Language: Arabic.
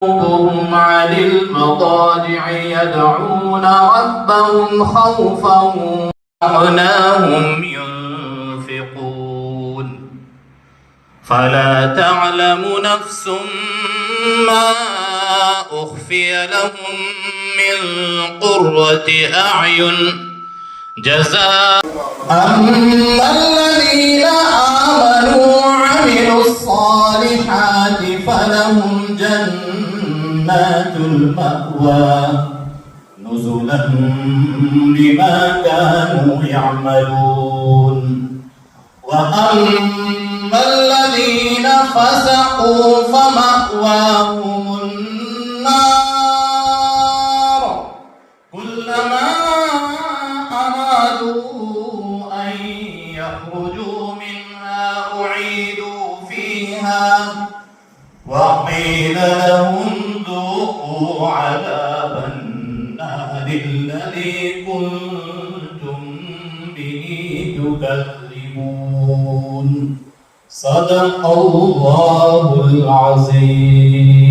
وهم عن المضاجع يدعون ربهم خوفا وطمعا ينفقون فلا تعلم نفس ما أخفي لهم من قرة أعين جزاء أما الذين آمنوا وعملوا الصالحات فلهم جنات المأوى نزلا بما كانوا يعملون وأما الذين فسقوا فمأواهم النار كلما أرادوا أن يخرجوا منها أعيدوا فيها وقيل لهم ذوقوا عذاب النار الذي كنتم به تكذبون صدق الله العظيم.